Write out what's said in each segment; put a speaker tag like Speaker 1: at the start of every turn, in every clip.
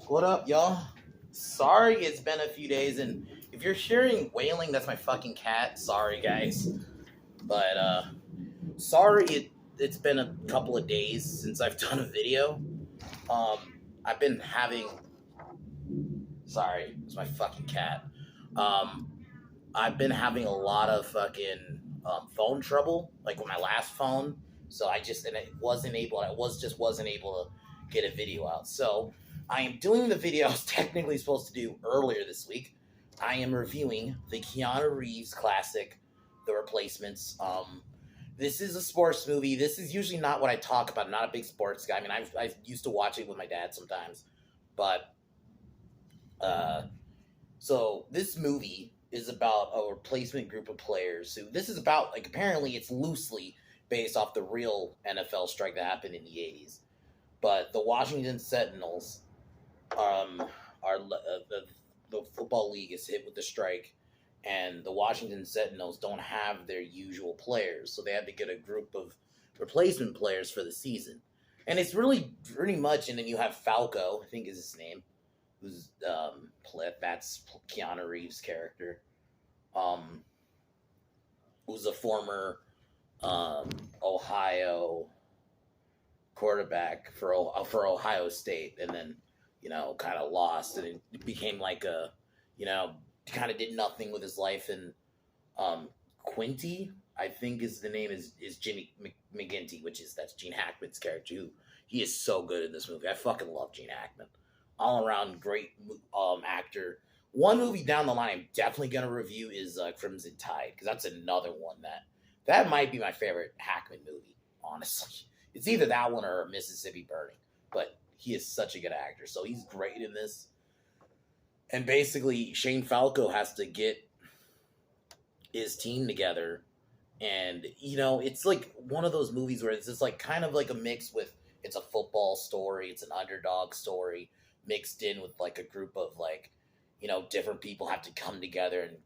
Speaker 1: What up, y'all? Sorry it's been a few days, and if you're hearing wailing, that's my fucking cat. Sorry, guys. But, sorry it's been a couple of days since I've done a video. I've been having. Sorry, it's my fucking cat. Um, I've been having a lot of fucking phone trouble, like with my last phone. So I wasn't able to get a video out. So I am doing the video I was technically supposed to do earlier this week. I am reviewing the Keanu Reeves classic, The Replacements. This is a sports movie. This is usually not what I talk about. I'm not a big sports guy. I mean, I used to watch it with my dad sometimes, but uh, so this movie is about a replacement group of players who this is about like apparently it's loosely based off the real NFL strike that happened in the 80s. But the Washington Sentinels are the football league is hit with the strike, and the Washington Sentinels don't have their usual players, so they had to get a group of replacement players for the season. And it's really pretty much, and then you have Falco, I think is his name, who's that's Keanu Reeves' character, um, who's a former um, Ohio quarterback for Ohio State, and then kind of lost, and it became like a kind of did nothing with his life, and Quinty, I think is the name is Jimmy McGinty, which is that's Gene Hackman's character. Who he is so good in this movie. I fucking love Gene Hackman. All around great actor. One movie down the line I'm definitely gonna review is Crimson Tide, because that's another one that might be my favorite Hackman movie. Honestly, it's either that one or Mississippi Burning. But he is such a good actor, so he's great in this. And basically, Shane Falco has to get his team together, and it's like one of those movies where it's just like kind of like a mix with it's a football story, it's an underdog story mixed in with like a group of like different people have to come together and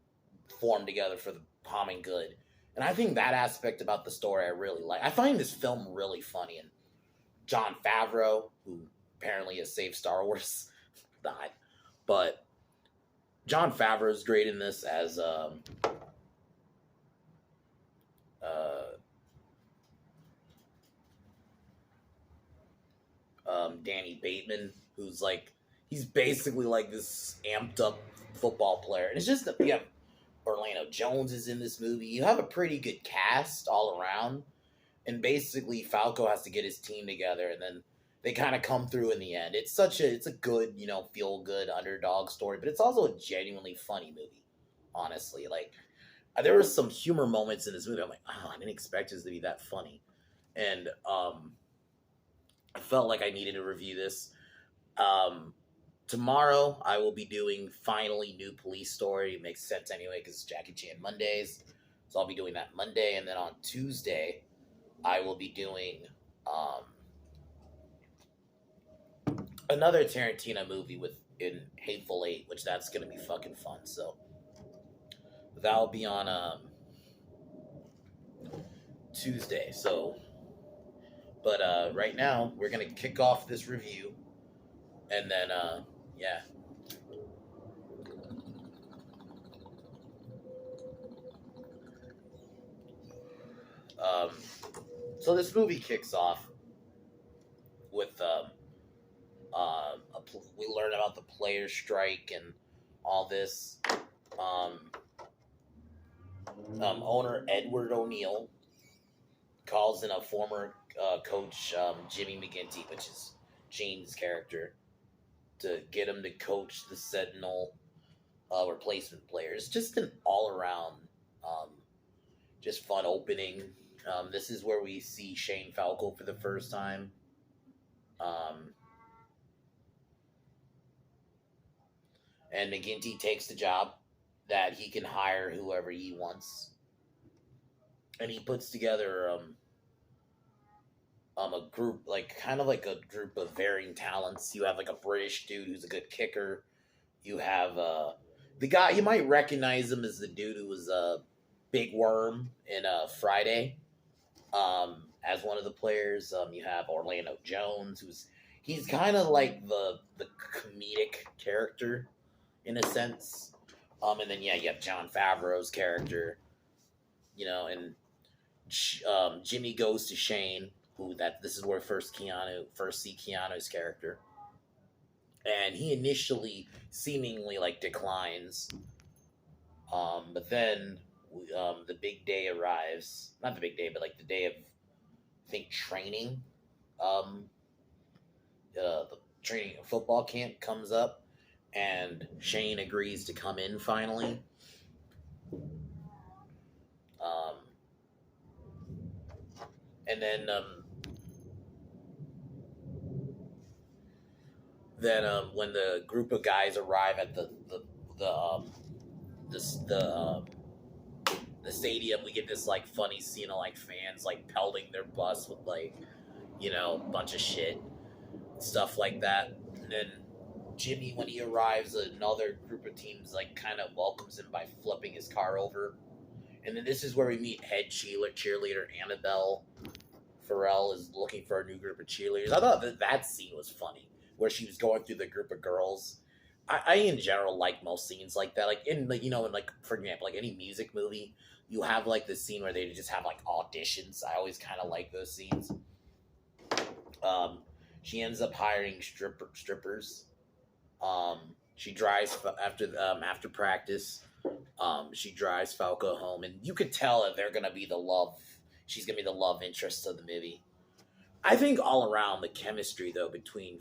Speaker 1: form together for the common good. And I think that aspect about the story I really like. I find this film really funny, and Jon Favreau, who apparently has saved Star Wars, not, but Jon Favreau is great in this as uh, Danny Bateman, who's like he's basically like this amped up football player, and it's just that you have Orlando Jones is in this movie. You have a pretty good cast all around, and basically Falco has to get his team together, and then they kind of come through in the end. It's a good feel good underdog story, but it's also a genuinely funny movie. Honestly, like there were some humor moments in this movie. I'm like, oh, I didn't expect this to be that funny, and I felt like I needed to review this. Um, Tomorrow I will be doing finally New Police Story. It makes sense anyway because it's Jackie Chan Mondays, so I'll be doing that Monday, and then on Tuesday I will be doing um, another Tarantino movie with in Hateful Eight, which that's gonna be fucking fun. So that'll be on Tuesday. So, but right now we're gonna kick off this review, and then yeah. Um, so this movie kicks off with we learn about the players' strike and all this. Um, Owner Edward O'Neill calls in a former coach, Jimmy McGinty, which is Gene's character, to get him to coach the Sentinel replacement players. Just an all around, um, just fun opening. This is where we see Shane Falco for the first time. Um, and McGinty takes the job that he can hire whoever he wants, and he puts together a group like kind of like a group of varying talents. You have like a British dude who's a good kicker. You have the guy you might recognize him as the dude who was a Big Worm in Friday as one of the players. You have Orlando Jones, who's he's kind of like the comedic character in a sense. And then yeah, you have John Favreau's character, and Jimmy goes to Shane, who that this is where first see Keanu's character, and he initially seemingly like declines, but then the big day arrives. Not the big day, but like the day of I think training. Um, the training football camp comes up, and Shane agrees to come in finally. Um, and then when the group of guys arrive at the the stadium, we get this like funny scene of like fans like pelting their bus with like a bunch of shit, stuff like that. And then Jimmy, when he arrives, another group of teams like kind of welcomes him by flipping his car over. And then this is where we meet head cheerleader Annabelle Farrell is looking for a new group of cheerleaders. I thought that scene was funny, where she was going through the group of girls. I in general like most scenes like that. Like in like in like for example, like any music movie, you have like the scene where they just have like auditions. I always kind of like those scenes. She ends up hiring strippers. She drives after practice. She drives Falco home, and you could tell that they're gonna be the love. She's gonna be the love interest of the movie. I think all around the chemistry though between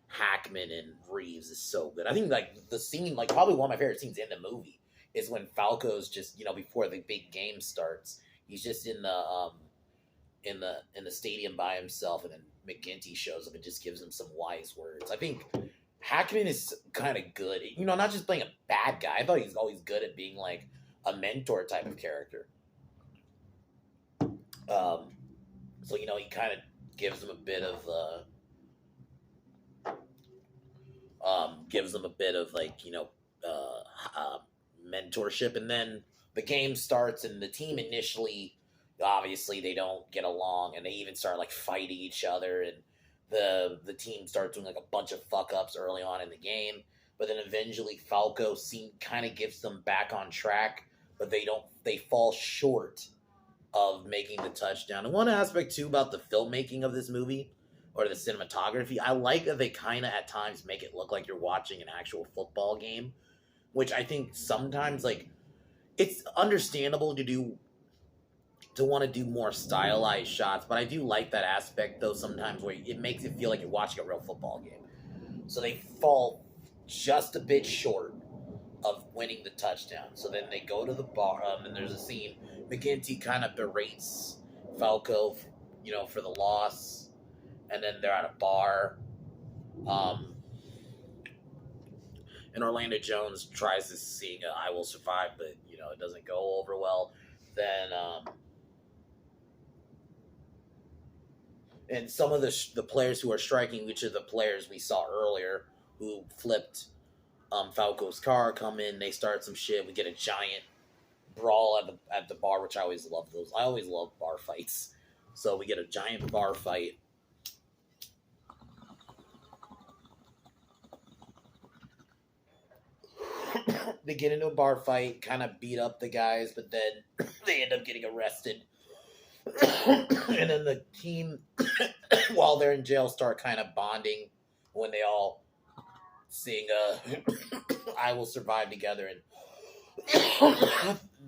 Speaker 1: Hackman and Reeves is so good. I think like the scene, like probably one of my favorite scenes in the movie is when Falco's just before the big game starts, he's just in the stadium by himself, and then McGinty shows up and just gives him some wise words. I think Hackman is kind of good, not just playing a bad guy. I thought he's always good at being like a mentor type of character. So he kind of gives him a bit of mentorship, and then the game starts, and the team initially, obviously, they don't get along, and they even start like fighting each other, and the team starts doing like a bunch of fuck ups early on in the game, but then eventually Falco kind of gets them back on track, but they fall short of making the touchdown. And one aspect too about the filmmaking of this movie, or the cinematography, I like that they kind of at times make it look like you're watching an actual football game, which I think sometimes like it's understandable to want to do more stylized shots, but I do like that aspect though sometimes where it makes it feel like you're watching a real football game. So they fall just a bit short of winning the touchdown. So then they go to the bar, and there's a scene. McGinty kind of berates Falco, for the loss, and then they're at a bar. And Orlando Jones tries to sing "I Will Survive," but it doesn't go over well. Then, and some of the players who are striking, which are the players we saw earlier who flipped Falco's car, come in. They start some shit. We get a giant brawl at the bar, which I always love those. I always love bar fights. So we get a giant bar fight. They get into a bar fight, kind of beat up the guys, but then they end up getting arrested. And then the team, while they're in jail, start kind of bonding when they all sing "I Will Survive" together. And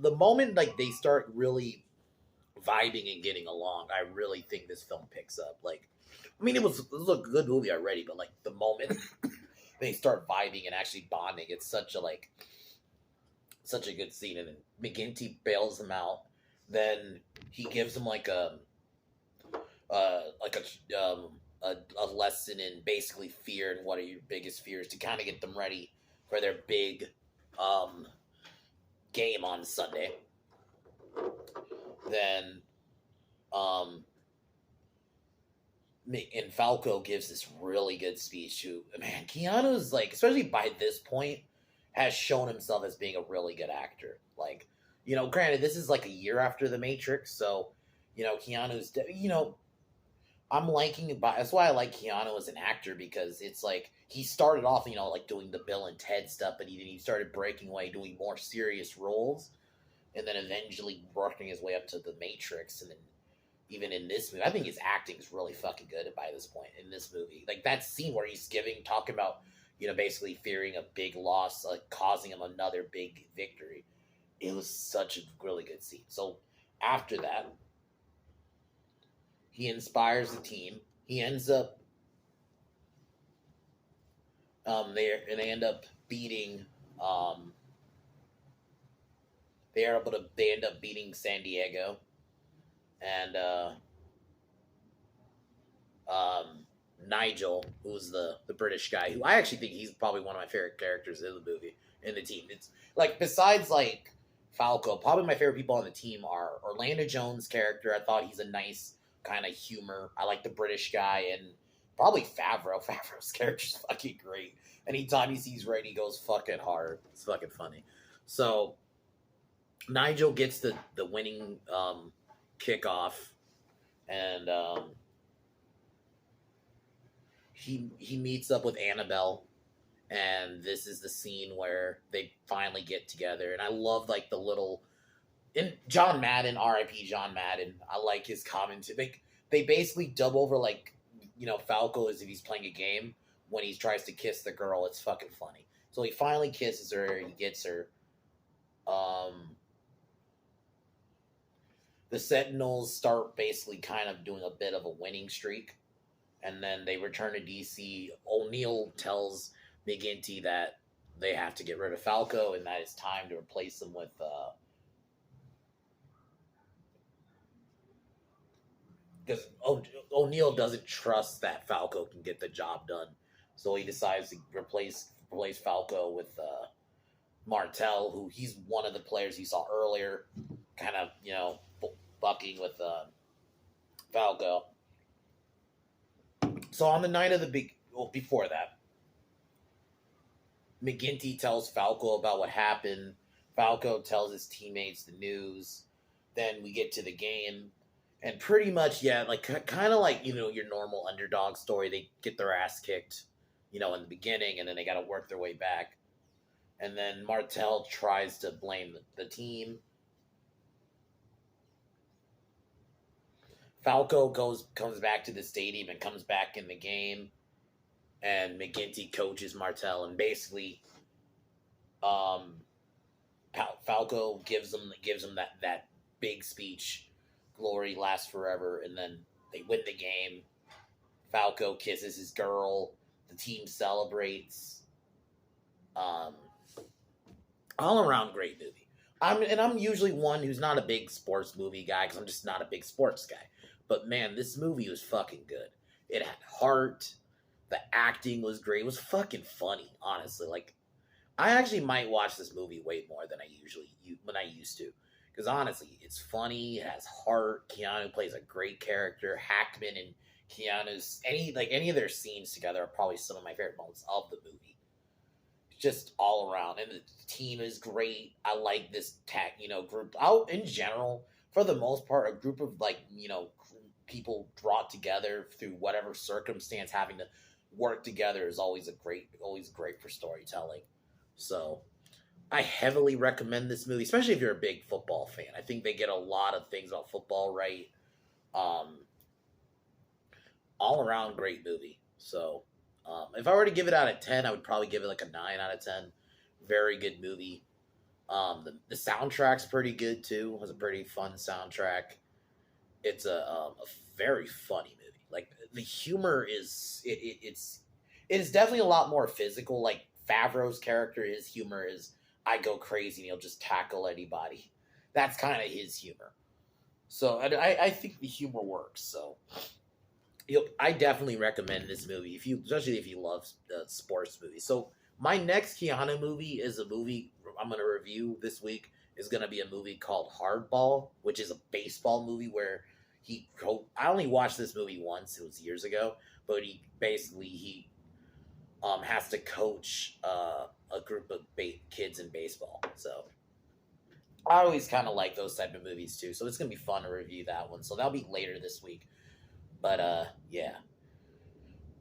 Speaker 1: the moment like they start really vibing and getting along, I really think this film picks up. Like, I mean, it was a good movie already, but like the moment they start vibing and actually bonding, it's such a good scene. And then McGinty bails them out. Then he gives them like a lesson in basically fear and what are your biggest fears to kind of get them ready for their big game on Sunday. Then and Falco gives this really good speech to, man, Keanu's like, especially by this point, has shown himself as being a really good actor. Like, granted, this is like a year after The Matrix, so, Keanu's, I'm liking it, but that's why I like Keanu as an actor because it's like he started off, like doing the Bill and Ted stuff, but he started breaking away, doing more serious roles, and then eventually working his way up to The Matrix, and then even in this movie, I think his acting is really fucking good by this point in this movie. Like that scene where he's talking about, basically fearing a big loss, like causing him another big victory. It was such a really good scene. So after that, he inspires the team. He ends up there, and they end up beating. Um, they end up beating San Diego, and um, Nigel, who's the British guy, who I actually think he's probably one of my favorite characters in the movie in the team. It's like besides like Falco, probably my favorite people on the team are Orlando Jones' character. I thought he's a nice kind of humor. I like the British guy and probably Favreau. Favreau's character's fucking great. Anytime he sees Ray, he goes fucking hard. It's fucking funny. So Nigel gets the winning kickoff, and he meets up with Annabelle, and this is the scene where they finally get together. And I love like the little in John Madden, R.I.P. John Madden. I like his comments. They basically dub over like Falco as if he's playing a game when he tries to kiss the girl. It's fucking funny. So he finally kisses her. He gets her. The Sentinels start basically kind of doing a bit of a winning streak, and then they return to DC. O'Neill tells McGinty that they have to get rid of Falco and that it's time to replace him with because O'Neill doesn't trust that Falco can get the job done, so he decides to replace Falco with Martel, who he's one of the players you saw earlier, kind of bucking with Falco. So on the night of before that, McGinty tells Falco about what happened. Falco tells his teammates the news. Then we get to the game, and pretty much, yeah, like kind of like your normal underdog story. They get their ass kicked, in the beginning, and then they got to work their way back. And then Martel tries to blame the team. Falco comes back to the stadium and comes back in the game, and McGinty coaches Martel, and basically, Falco gives him that big speech, "Glory lasts forever," and then they win the game. Falco kisses his girl. The team celebrates. All around great movie. I'm usually one who's not a big sports movie guy because I'm just not a big sports guy. But man, this movie was fucking good. It had heart. The acting was great. It was fucking funny, honestly. Like, I actually might watch this movie way more than I used to. Because honestly, it's funny. It has heart. Keanu plays a great character. Hackman and Keanu's any of their scenes together are probably some of my favorite moments of the movie. Just all around, and the team is great. I like this group out in general. For the most part, a group of people brought together through whatever circumstance, having to work together is always great for storytelling. So I heavily recommend this movie, especially if you're a big football fan. I think they get a lot of things about football right. All around great movie. So if I were to give it out of 10, I would probably give it like a 9 out of 10. Very good movie. The soundtrack's pretty good too. It was a pretty fun soundtrack. It's a very funny movie. Like the humor is it is definitely a lot more physical. Like Favreau's character, his humor is I go crazy and he'll just tackle anybody. That's kind of his humor. So I think the humor works. So I definitely recommend this movie especially if you love sports movies. So my next Keanu movie is a movie I'm going to review this week. Is going to be a movie called Hardball, which is a baseball movie where I only watched this movie once. It was years ago, but he has to coach a group of kids in baseball. So I always kind of like those type of movies too. So it's going to be fun to review that one. So that'll be later this week. But yeah,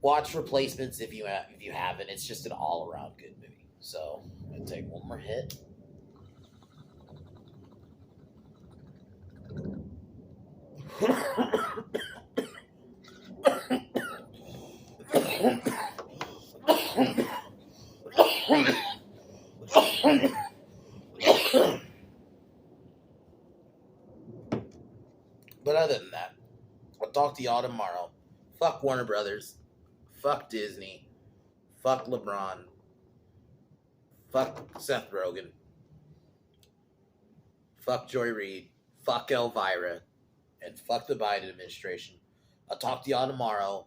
Speaker 1: watch Replacements if you haven't. It's just an all around good movie. So I'm gonna take one more hit. But other than that, I'll talk to y'all tomorrow. Fuck Warner Brothers. Fuck Disney. Fuck LeBron. Fuck Seth Rogen. Fuck Joy Reid. Fuck Elvira. And fuck the Biden administration. I'll talk to y'all tomorrow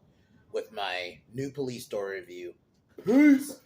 Speaker 1: with my new police story review. Peace.